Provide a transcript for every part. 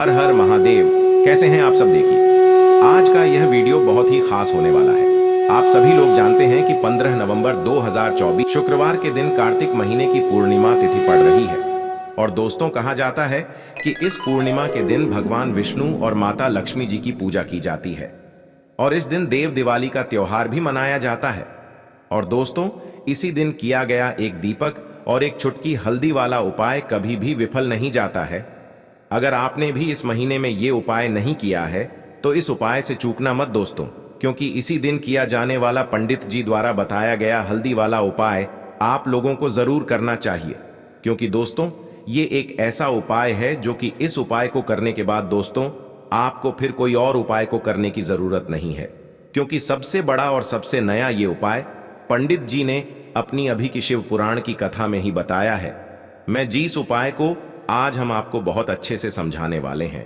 हर हर महादेव। कैसे हैं आप सब। देखिए, आज का यह वीडियो बहुत ही खास होने वाला है। आप सभी लोग जानते हैं कि 15 नवंबर 2024 शुक्रवार के दिन कार्तिक महीने की पूर्णिमा तिथि पड़ रही है। और दोस्तों, कहा जाता है कि इस पूर्णिमा के दिन भगवान विष्णु और माता लक्ष्मी जी की पूजा की जाती है और इस दिन देव दिवाली का त्योहार भी मनाया जाता है। और दोस्तों, इसी दिन किया गया एक दीपक और एक चुटकी हल्दी वाला उपाय कभी भी विफल नहीं जाता है। अगर आपने भी इस महीने में ये उपाय नहीं किया है तो इस उपाय से चूकना मत दोस्तों, क्योंकि इसी दिन किया जाने वाला पंडित जी द्वारा बताया गया हल्दी वाला उपाय आप लोगों को जरूर करना चाहिए। क्योंकि दोस्तों, ये एक ऐसा उपाय है जो कि इस उपाय को करने के बाद दोस्तों आपको फिर कोई और उपाय को करने की जरूरत नहीं है, क्योंकि सबसे बड़ा और सबसे नया ये उपाय पंडित जी ने अपनी अभी की शिव पुराण की कथा में ही बताया है। मैं जिस उपाय को आज हम आपको बहुत अच्छे से समझाने वाले हैं,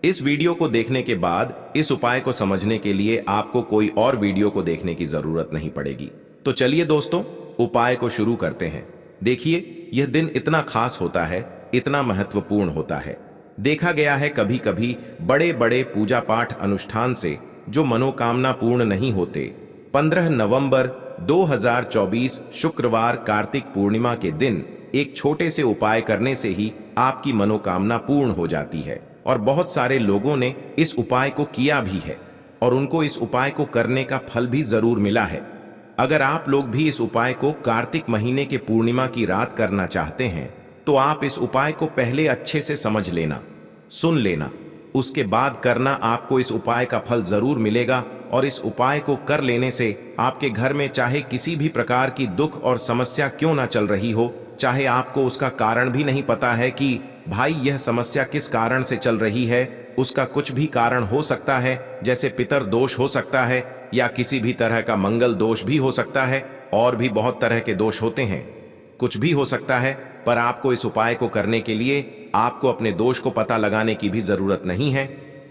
इस वीडियो को देखने के बाद इस उपाय को समझने के लिए आपको कोई और वीडियो को देखने की जरूरत नहीं पड़ेगी। तो चलिए दोस्तों, उपाय को शुरू करते हैं। देखिए, यह दिन इतना खास होता है, इतना महत्वपूर्ण होता है। देखा गया है कभी कभी बड़े बड़े पूजा पाठ अनुष्ठान से जो मनोकामना पूर्ण नहीं होते, 15 नवंबर 2024 शुक्रवार कार्तिक पूर्णिमा के दिन एक छोटे से उपाय करने से ही आपकी मनोकामना पूर्ण हो जाती है। और बहुत सारे लोगों ने इस उपाय को किया भी है और उनको इस उपाय को करने का फल भी जरूर मिला है। अगर आप लोग भी इस उपाय को कार्तिक महीने के पूर्णिमा की रात करना चाहते हैं तो आप इस उपाय को पहले अच्छे से समझ लेना, सुन लेना, उसके बाद करना। आपको इस उपाय का फल जरूर मिलेगा और इस उपाय को कर लेने से आपके घर में चाहे किसी भी प्रकार की दुख और समस्या क्यों ना चल रही हो, चाहे आपको उसका कारण भी नहीं पता है कि भाई यह समस्या किस कारण से चल रही है, उसका कुछ भी कारण हो सकता है, जैसे पितर दोष हो सकता है या किसी भी तरह का मंगल दोष भी हो सकता है, और भी बहुत तरह के दोष होते हैं, कुछ भी हो सकता है। पर आपको इस उपाय को करने के लिए आपको अपने दोष को पता लगाने की भी जरूरत नहीं है।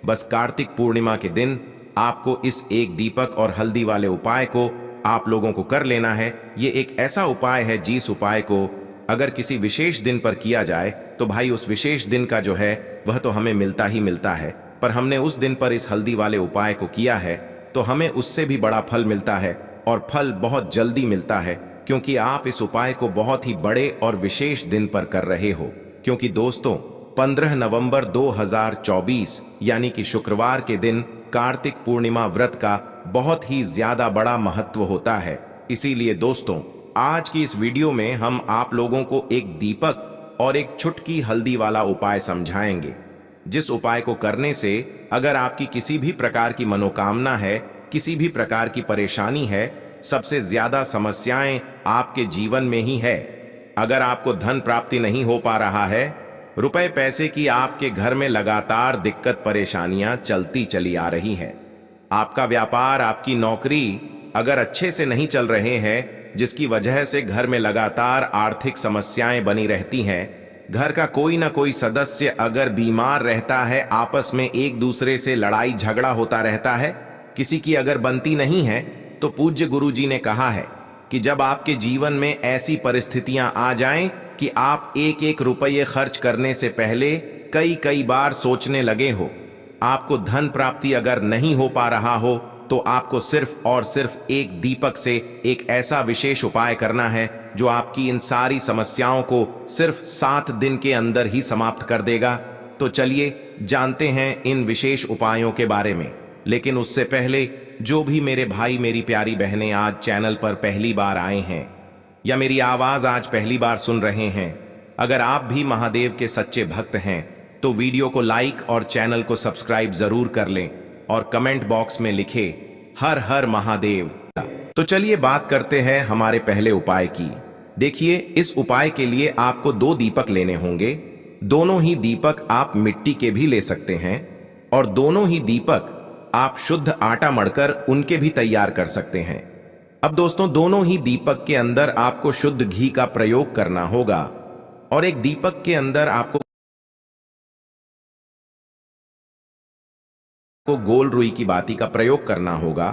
बस कार्तिक पूर्णिमा के दिन आपको इस एक दीपक और हल्दी वाले उपाय को आप लोगों को कर लेना है। ये एक ऐसा उपाय है जिस उपाय को अगर किसी विशेष दिन पर किया जाए तो भाई उस विशेष दिन का जो है वह तो हमें मिलता ही मिलता है, पर हमने उस दिन पर इस हल्दी वाले उपाय को किया है तो हमें उससे भी बड़ा फल मिलता है, और फल बहुत जल्दी मिलता है, क्योंकि आप इस उपाय को बहुत ही बड़े और विशेष दिन पर कर रहे हो। क्योंकि दोस्तों, 15 नवंबर 2024 यानी कि शुक्रवार के दिन कार्तिक पूर्णिमा व्रत का बहुत ही ज्यादा बड़ा महत्व होता है। इसीलिए दोस्तों, आज की इस वीडियो में हम आप लोगों को एक दीपक और एक चुटकी हल्दी वाला उपाय समझाएंगे, जिस उपाय को करने से अगर आपकी किसी भी प्रकार की मनोकामना है, किसी भी प्रकार की परेशानी है, सबसे ज्यादा समस्याएं आपके जीवन में ही है। अगर आपको धन प्राप्ति नहीं हो पा रहा है, रुपए पैसे की आपके घर में लगातार दिक्कत परेशानियां चलती चली आ रही हैं, आपका व्यापार, आपकी नौकरी अगर अच्छे से नहीं चल रहे हैं, जिसकी वजह से घर में लगातार आर्थिक समस्याएं बनी रहती हैं, घर का कोई ना कोई सदस्य अगर बीमार रहता है, आपस में एक दूसरे से लड़ाई झगड़ा होता रहता है, किसी की अगर बनती नहीं है, तो पूज्य गुरु जी ने कहा है कि जब आपके जीवन में ऐसी परिस्थितियां आ जाएं कि आप एक एक रुपये खर्च करने से पहले कई कई बार सोचने लगे हो, आपको धन प्राप्ति अगर नहीं हो पा रहा हो, तो आपको सिर्फ और सिर्फ एक दीपक से एक ऐसा विशेष उपाय करना है जो आपकी इन सारी समस्याओं को सिर्फ 7 दिन के अंदर ही समाप्त कर देगा। तो चलिए जानते हैं इन विशेष उपायों के बारे में। लेकिन उससे पहले, जो भी मेरे भाई मेरी प्यारी बहनें आज चैनल पर पहली बार आए हैं या मेरी आवाज आज पहली बार सुन रहे हैं, अगर आप भी महादेव के सच्चे भक्त हैं तो वीडियो को लाइक और चैनल को सब्सक्राइब जरूर कर लें और कमेंट बॉक्स में लिखे हर हर महादेव। तो चलिए बात करते हैं हमारे पहले उपाय की। देखिए, इस उपाय के लिए आपको 2 दीपक लेने होंगे। दोनों ही दीपक आप मिट्टी के भी ले सकते हैं और दोनों ही दीपक आप शुद्ध आटा मढ़कर उनके भी तैयार कर सकते हैं। अब दोस्तों, दोनों ही दीपक के अंदर आपको शुद्ध घी का प्रयोग करना होगा और एक दीपक के अंदर आपको गोल रुई की बाती का प्रयोग करना होगा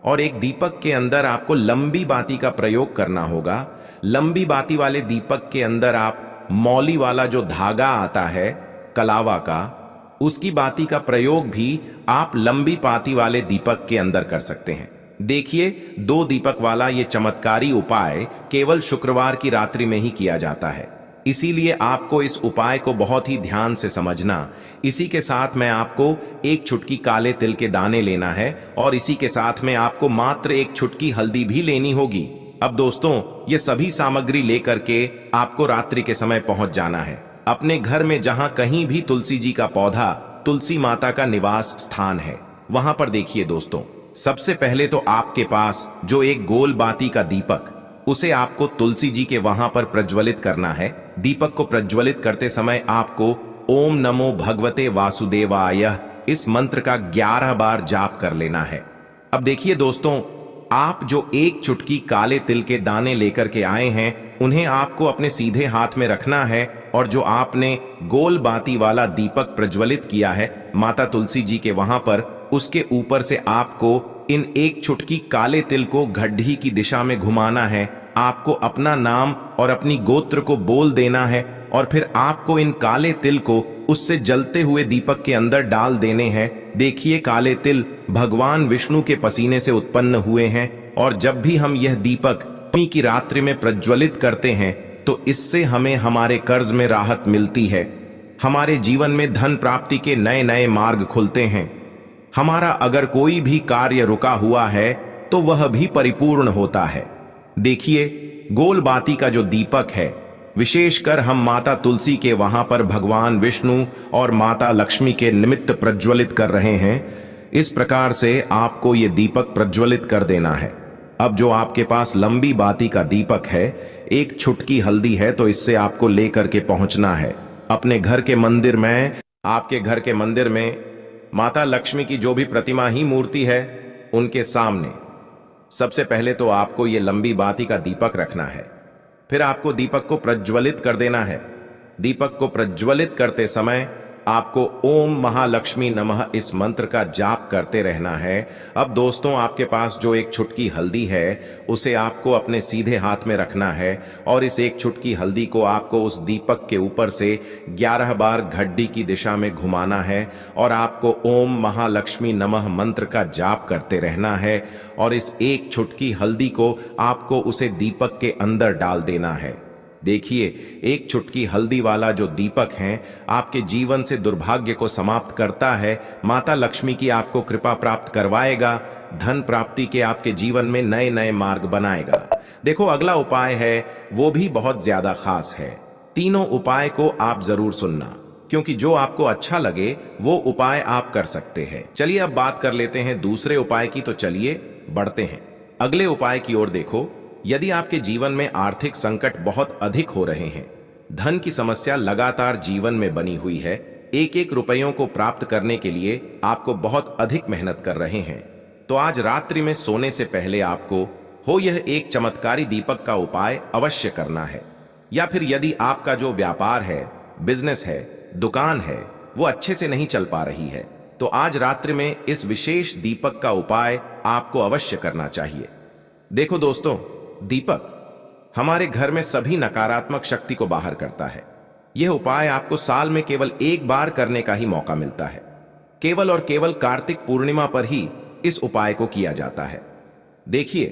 और एक दीपक के अंदर आपको लंबी बाती का प्रयोग करना होगा। लंबी बाती वाले दीपक के अंदर आप मौली वाला जो धागा आता है कलावा का, उसकी बाती का प्रयोग भी आप लंबी पाती वाले दीपक के अंदर कर सकते हैं। देखिए, 2 दीपक वाला ये चमत्कारी उपाय केवल शुक्रवार की रात्रि में ही किया जाता है, इसीलिए आपको इस उपाय को बहुत ही ध्यान से समझना। इसी के साथ में आपको एक चुटकी काले तिल के दाने लेना है और इसी के साथ में आपको मात्र एक चुटकी हल्दी भी लेनी होगी। अब दोस्तों, ये सभी सामग्री लेकर के आपको रात्रि के समय पहुंच जाना है अपने घर में, जहां कहीं भी तुलसी जी का पौधा, तुलसी माता का निवास स्थान है, वहां पर देखिए दोस्तों, सबसे पहले तो आपके पास जो एक गोल बाती का दीपक, उसे आपको तुलसी जी के वहां पर प्रज्वलित करना है। दीपक को प्रज्वलित करते समय आपको ओम नमो भगवते वासुदेवाय इस मंत्र का 11 बार जाप कर लेना है। अब देखिए दोस्तों, आप जो एक चुटकी काले तिल के दाने लेकर के आए हैं, उन्हें आपको अपने सीधे हाथ में रखना है और जो आपने गोल बाती वाला दीपक प्रज्वलित किया है माता तुलसी जी के वहां पर, उसके ऊपर से आपको इन एक चुटकी काले तिल को घड्डी की दिशा में घुमाना है। आपको अपना नाम और अपनी गोत्र को बोल देना है और फिर आपको इन काले तिल को उससे जलते हुए दीपक के अंदर डाल देने हैं। देखिए, काले तिल भगवान विष्णु के पसीने से उत्पन्न हुए हैं और जब भी हम यह दीपक नवमी की रात्रि में प्रज्वलित करते हैं तो इससे हमें हमारे कर्ज में राहत मिलती है, हमारे जीवन में धन प्राप्ति के नए नए मार्ग खुलते हैं, हमारा अगर कोई भी कार्य रुका हुआ है तो वह भी परिपूर्ण होता है। देखिए, गोल बाती का जो दीपक है, विशेषकर हम माता तुलसी के वहां पर भगवान विष्णु और माता लक्ष्मी के निमित्त प्रज्वलित कर रहे हैं। इस प्रकार से आपको ये दीपक प्रज्वलित कर देना है। अब जो आपके पास लंबी बाती का दीपक है, एक चुटकी हल्दी है, तो इससे आपको लेकर के पहुंचना है अपने घर के मंदिर में। आपके घर के मंदिर में माता लक्ष्मी की जो भी प्रतिमा ही मूर्ति है, उनके सामने सबसे पहले तो आपको ये लंबी बाती का दीपक रखना है। फिर आपको दीपक को प्रज्वलित कर देना है। दीपक को प्रज्वलित करते समय आपको ओम महालक्ष्मी नमः इस मंत्र का जाप करते रहना है। अब दोस्तों, आपके पास जो एक चुटकी हल्दी है, उसे आपको अपने सीधे हाथ में रखना है और इस एक चुटकी हल्दी को आपको उस दीपक के ऊपर से 11 बार घड्डी की दिशा में घुमाना है और आपको ओम महालक्ष्मी नमः मंत्र का जाप करते रहना है और इस एक चुटकी हल्दी को आपको उसे दीपक के अंदर डाल देना है। देखिए, एक चुटकी हल्दी वाला जो दीपक है, आपके जीवन से दुर्भाग्य को समाप्त करता है, माता लक्ष्मी की आपको कृपा प्राप्त करवाएगा, धन प्राप्ति के आपके जीवन में नए नए मार्ग बनाएगा। देखो, अगला उपाय है, वो भी बहुत ज्यादा खास है। तीनों उपाय को आप जरूर सुनना, क्योंकि जो आपको अच्छा लगे वो उपाय आप कर सकते हैं। चलिए अब बात कर लेते हैं दूसरे उपाय की, तो चलिए बढ़ते हैं अगले उपाय की ओर। देखो, यदि आपके जीवन में आर्थिक संकट बहुत अधिक हो रहे हैं, धन की समस्या लगातार जीवन में बनी हुई है, एक एक रुपयों को प्राप्त करने के लिए आपको बहुत अधिक मेहनत कर रहे हैं, तो आज रात्रि में सोने से पहले आपको यह एक चमत्कारी दीपक का उपाय अवश्य करना है। या फिर यदि आपका जो व्यापार है, बिजनेस है, दुकान है, वो अच्छे से नहीं चल पा रही है, तो आज रात्रि में इस विशेष दीपक का उपाय आपको अवश्य करना चाहिए। देखो दोस्तों, दीपक हमारे घर में सभी नकारात्मक शक्ति को बाहर करता है। यह उपाय आपको साल में केवल एक बार करने का ही मौका मिलता है। केवल और केवल कार्तिक पूर्णिमा पर ही इस उपाय को किया जाता है। देखिए,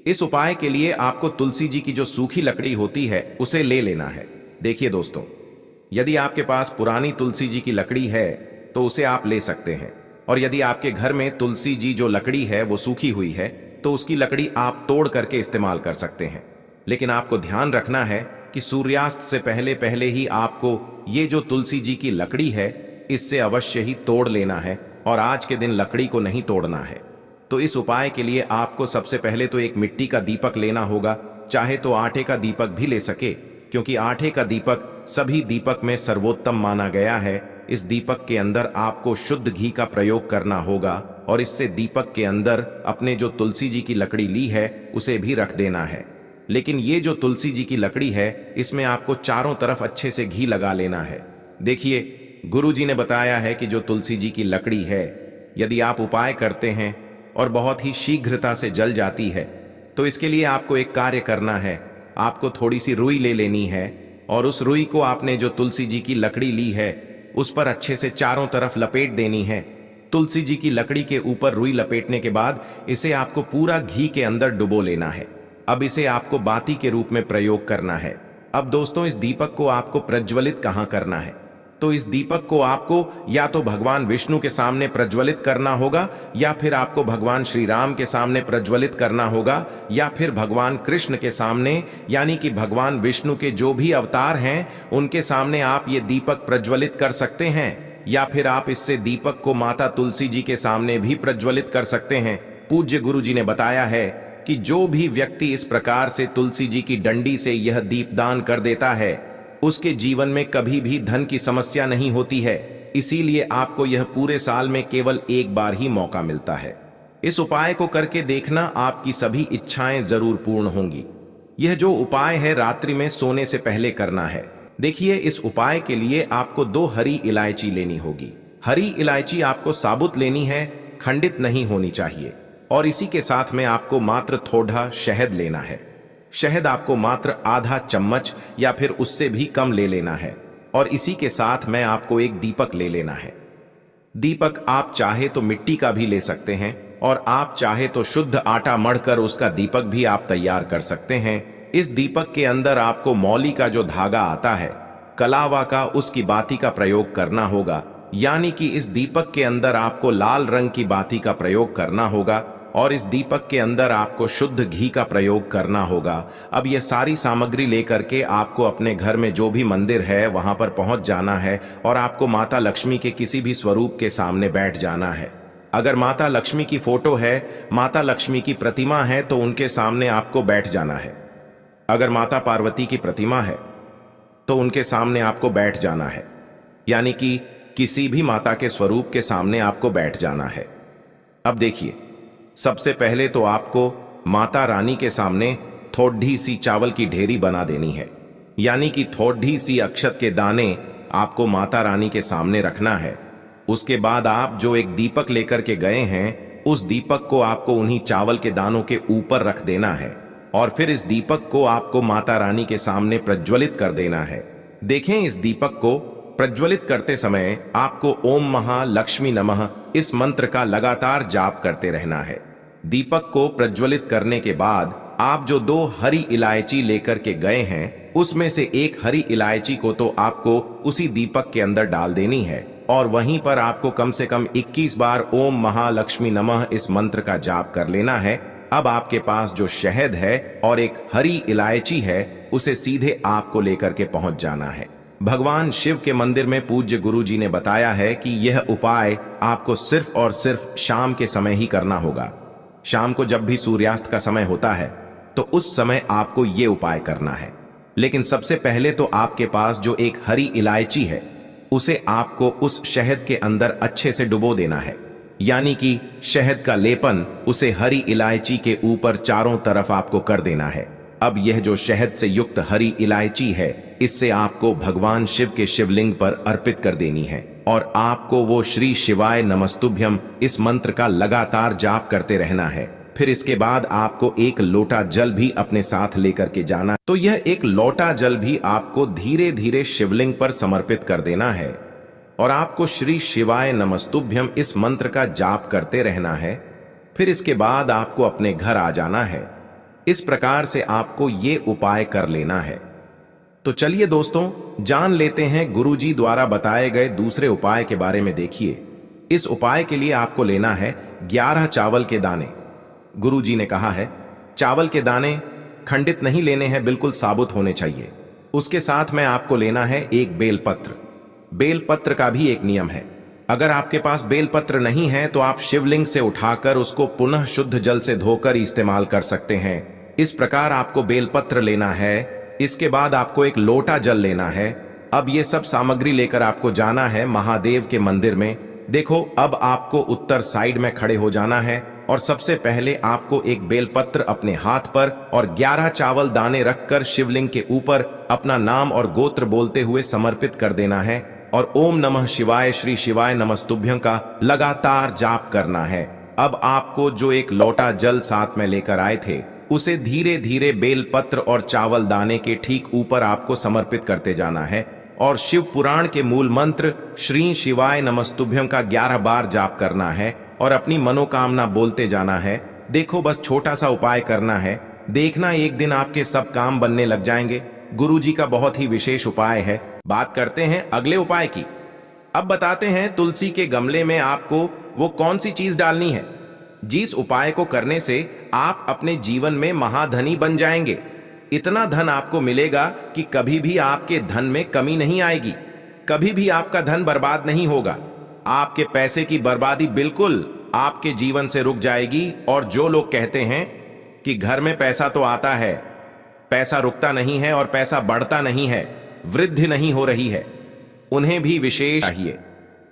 इस उपाय के लिए आपको तुलसी जी की जो सूखी लकड़ी होती है, उसे ले लेना है। देखिए दोस्तों, यदि आपके पास पुरानी तुलसी जी की लकड़ी है तो उसे आप ले सकते हैं, और यदि आपके घर में तुलसी जी जो लकड़ी है वो सूखी हुई है तो उसकी लकड़ी आप तोड़ करके इस्तेमाल कर सकते हैं। लेकिन आपको ध्यान रखना है कि सूर्यास्त से पहले पहले ही आपको ये जो तुलसी जी की लकड़ी है, इससे अवश्य ही तोड़ लेना है और आज के दिन लकड़ी को नहीं तोड़ना है। तो इस उपाय के लिए आपको सबसे पहले तो एक मिट्टी का दीपक लेना होगा, चाहे तो आटे का दीपक भी ले सके, क्योंकि आटे का दीपक सभी दीपक में सर्वोत्तम माना गया है। इस दीपक के अंदर आपको शुद्ध घी का प्रयोग करना होगा और इससे दीपक के अंदर अपने जो तुलसी जी की लकड़ी ली है उसे भी रख देना है। लेकिन ये जो तुलसी जी की लकड़ी है, इसमें आपको चारों तरफ अच्छे से घी लगा लेना है। देखिए, गुरु जी ने बताया है कि जो तुलसी जी की लकड़ी है, यदि आप उपाय करते हैं और बहुत ही शीघ्रता से जल जाती है, तो इसके लिए आपको एक कार्य करना है। आपको थोड़ी सी रुई ले लेनी है और उस रुई को आपने जो तुलसी जी की लकड़ी ली है उस पर अच्छे से चारों तरफ लपेट देनी है। तुलसी जी की लकड़ी के ऊपर रुई लपेटने के बाद इसे आपको पूरा घी के अंदर डुबो लेना है। अब इसे आपको बाती के रूप में प्रयोग करना है। अब दोस्तों, इस दीपक को आपको प्रज्वलित कहाँ करना है? तो इस दीपक को आपको या तो भगवान विष्णु के सामने प्रज्वलित करना होगा, या फिर आपको भगवान श्री राम के सामने प्रज्वलित करना होगा, या फिर भगवान कृष्ण के सामने, यानी कि भगवान विष्णु के जो भी अवतार हैं उनके सामने आप ये दीपक प्रज्वलित कर सकते हैं। या फिर आप इससे दीपक को माता तुलसी जी के सामने भी प्रज्वलित कर सकते हैं। पूज्य गुरु जी ने बताया है कि जो भी व्यक्ति इस प्रकार से तुलसी जी की डंडी से यह दीपदान कर देता है उसके जीवन में कभी भी धन की समस्या नहीं होती है। इसीलिए आपको यह पूरे साल में केवल एक बार ही मौका मिलता है। इस उपाय को करके देखना, आपकी सभी इच्छाएं जरूर पूर्ण होंगी। यह जो उपाय है रात्रि में सोने से पहले करना है। देखिए, इस उपाय के लिए आपको 2 हरी इलायची लेनी होगी। हरी इलायची आपको साबुत लेनी है, खंडित नहीं होनी चाहिए। और इसी के साथ में आपको मात्र थोड़ा शहद लेना है। शहद आपको मात्र आधा चम्मच या फिर उससे भी कम ले लेना है। और इसी के साथ में आपको एक दीपक ले लेना है। दीपक आप चाहे तो मिट्टी का भी ले सकते हैं, और आप चाहे तो शुद्ध आटा मढ़कर उसका दीपक भी आप तैयार कर सकते हैं। इस दीपक के अंदर आपको मौली का जो धागा आता है, कलावा का, उसकी बाती का प्रयोग करना होगा। यानी कि इस दीपक के अंदर आपको लाल रंग की बाती का प्रयोग करना होगा, और इस दीपक के अंदर आपको शुद्ध घी का प्रयोग करना होगा। अब यह सारी सामग्री लेकर के आपको अपने घर में जो भी मंदिर है वहां पर पहुंच जाना है, और आपको माता लक्ष्मी के किसी भी स्वरूप के सामने बैठ जाना है। अगर माता लक्ष्मी की फोटो है, माता लक्ष्मी की प्रतिमा है, तो उनके सामने आपको बैठ जाना है। अगर माता पार्वती की प्रतिमा है तो उनके सामने आपको बैठ जाना है। यानी कि किसी भी माता के स्वरूप के सामने आपको बैठ जाना है। अब देखिए, सबसे पहले तो आपको माता रानी के सामने थोड़ी सी चावल की ढेरी बना देनी है। यानी कि थोड़ी सी अक्षत के दाने आपको माता रानी के सामने रखना है। उसके बाद आप जो एक दीपक लेकर के गए हैं, उस दीपक को आपको उन्हीं चावल के दानों के ऊपर रख देना है, और फिर इस दीपक को आपको माता रानी के सामने प्रज्वलित कर देना है। देखें, इस दीपक को प्रज्वलित करते समय आपको ओम महालक्ष्मी नमः इस मंत्र का लगातार जाप करते रहना है। दीपक को प्रज्वलित करने के बाद आप जो 2 हरी इलायची लेकर के गए हैं, उसमें से एक हरी इलायची को तो आपको उसी दीपक के अंदर डाल देनी है, और वहीं पर आपको कम से कम 21 बार ओम महालक्ष्मी नमः इस मंत्र का जाप कर लेना है। अब आपके पास जो शहद है और एक हरी इलायची है, उसे सीधे आपको लेकर के पहुंच जाना है। भगवान शिव के मंदिर में पूज्य गुरु जी ने बताया है कि यह उपाय आपको सिर्फ और सिर्फ शाम के समय ही करना होगा। शाम को जब भी सूर्यास्त का समय होता है तो उस समय आपको ये उपाय करना है। लेकिन सबसे पहले तो आपके पास जो एक हरी इलायची है, उसे आपको उस शहद के अंदर अच्छे से डुबो देना है। यानी कि शहद का लेपन उसे हरी इलायची के ऊपर चारों तरफ आपको कर देना है। अब यह जो शहद से युक्त हरी इलायची है, इससे आपको भगवान शिव के शिवलिंग पर अर्पित कर देनी है, और आपको वो श्री शिवाय नमस्तुभ्यम इस मंत्र का लगातार जाप करते रहना है। फिर इसके बाद आपको एक लोटा जल भी अपने साथ लेकर के जाना। तो यह एक लोटा जल भी आपको धीरे धीरे शिवलिंग पर समर्पित कर देना है, और आपको श्री शिवाय नमस्तुभ्यम इस मंत्र का जाप करते रहना है। फिर इसके बाद आपको अपने घर आ जाना है। इस प्रकार से आपको ये उपाय कर लेना है। तो चलिए दोस्तों, जान लेते हैं गुरुजी द्वारा बताए गए दूसरे उपाय के बारे में। देखिए, इस उपाय के लिए आपको लेना है 11 चावल के दाने। गुरुजी ने कहा है चावल के दाने खंडित नहीं लेने हैं, बिल्कुल साबुत होने चाहिए। उसके साथ में आपको लेना है एक बेलपत्र। बेलपत्र का भी एक नियम है, अगर आपके पास बेलपत्र नहीं है तो आप शिवलिंग से उठाकर उसको पुनः शुद्ध जल से धोकर इस्तेमाल कर सकते हैं। इस प्रकार आपको बेलपत्र लेना है। इसके बाद आपको एक लोटा जल लेना है। अब ये सब सामग्री लेकर आपको जाना है महादेव के मंदिर में। देखो, अब आपको उत्तर साइड में खड़े हो जाना है, और सबसे पहले आपको एक बेलपत्र अपने हाथ पर और 11 चावल दाने रखकर शिवलिंग के ऊपर अपना नाम और गोत्र बोलते हुए समर्पित कर देना है, और ओम नमः शिवाय श्री शिवाय नमस्तुभ्यं का लगातार जाप करना है। अब आपको जो एक लोटा जल साथ में लेकर आए थे, उसे धीरे धीरे बेलपत्र और चावल दाने के ठीक ऊपर आपको समर्पित करते जाना है। और शिव पुराण के मूल मंत्र श्री शिवाय नमस्तुभ्यं का 11 बार जाप करना है और अपनी मनोकामना बोलते जाना है। देखो, बस छोटा सा उपाय करना है, देखना एक दिन आपके सब काम बनने लग जाएंगे। गुरुजी का बहुत ही विशेष उपाय है। बात करते हैं अगले उपाय की। अब बताते हैं तुलसी के गमले में आपको वो कौन सी चीज डालनी है जिस उपाय को करने से आप अपने जीवन में महाधनी बन जाएंगे। इतना धन आपको मिलेगा कि कभी भी आपके धन में कमी नहीं आएगी, कभी भी आपका धन बर्बाद नहीं होगा। आपके पैसे की बर्बादी बिल्कुल आपके जीवन से रुक जाएगी। और जो लोग कहते हैं कि घर में पैसा तो आता है, पैसा रुकता नहीं है और पैसा बढ़ता नहीं है, वृद्धि नहीं हो रही है, उन्हें भी विशेष चाहिए।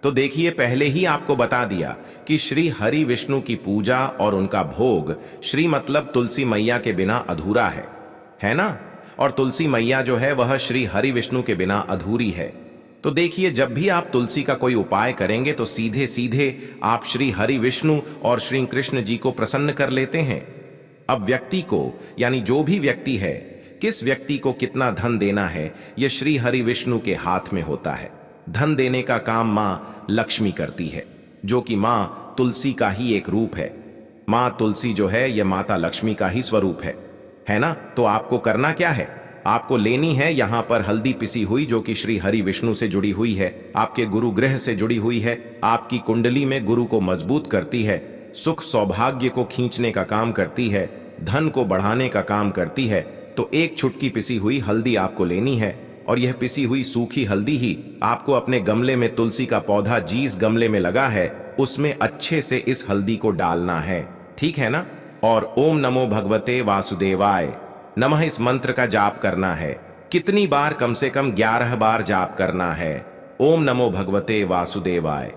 तो देखिए, पहले ही आपको बता दिया कि श्री हरि विष्णु की पूजा और उनका भोग, श्री मतलब तुलसी मैया के बिना अधूरा है ना। और तुलसी मैया जो है वह श्री हरि विष्णु के बिना अधूरी है। तो देखिए, जब भी आप तुलसी का कोई उपाय करेंगे तो सीधे सीधे आप श्री हरि विष्णु और श्री कृष्ण जी को प्रसन्न कर लेते हैं। अब व्यक्ति को, यानी जो भी व्यक्ति है, किस व्यक्ति को कितना धन देना है, यह श्री हरि विष्णु के हाथ में होता है। धन देने का काम मां लक्ष्मी करती है, जो कि मां तुलसी का ही एक रूप है। मां तुलसी जो है यह माता लक्ष्मी का ही स्वरूप है ना। तो आपको करना क्या है, आपको लेनी है यहां पर हल्दी पिसी हुई, जो कि श्री हरि विष्णु से जुड़ी हुई है, आपके गुरु ग्रह से जुड़ी हुई है, आपकी कुंडली में गुरु को मजबूत करती है, सुख सौभाग्य को खींचने का काम करती है, धन को बढ़ाने का काम करती है। तो एक छुटकी पिसी हुई हल्दी आपको लेनी है और यह पिसी हुई सूखी हल्दी ही आपको अपने गमले में, तुलसी का पौधा जिस गमले में लगा है उसमें अच्छे से इस हल्दी को डालना है, ठीक है ना। और ओम नमो भगवते वासुदेवाय नमः इस मंत्र का जाप करना है। कितनी बार? कम से कम 11 बार जाप करना है। ओम नमो भगवते वासुदेवाय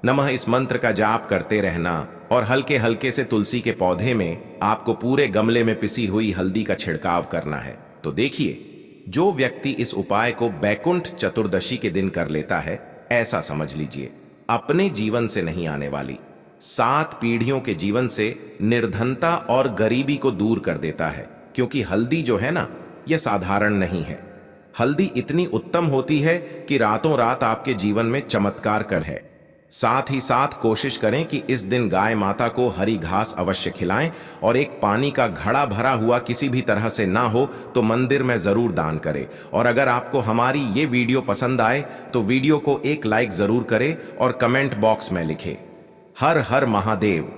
नमः इस मंत्र का जाप करते रहना और हल्के हल्के से तुलसी के पौधे में आपको पूरे गमले में पिसी हुई हल्दी का छिड़काव करना है। तो देखिए, जो व्यक्ति इस उपाय को बैकुंठ चतुर्दशी के दिन कर लेता है, ऐसा समझ लीजिए अपने जीवन से नहीं आने वाली 7 पीढ़ियों के जीवन से निर्धनता और गरीबी को दूर कर देता है। क्योंकि हल्दी जो है ना, यह साधारण नहीं है। हल्दी इतनी उत्तम होती है कि रातों रात आपके जीवन में चमत्कार कर है। साथ ही साथ कोशिश करें कि इस दिन गाय माता को हरी घास अवश्य खिलाएं और एक पानी का घड़ा भरा हुआ किसी भी तरह से ना हो तो मंदिर में जरूर दान करें। और अगर आपको हमारी ये वीडियो पसंद आए तो वीडियो को एक लाइक जरूर करें और कमेंट बॉक्स में लिखें हर हर महादेव।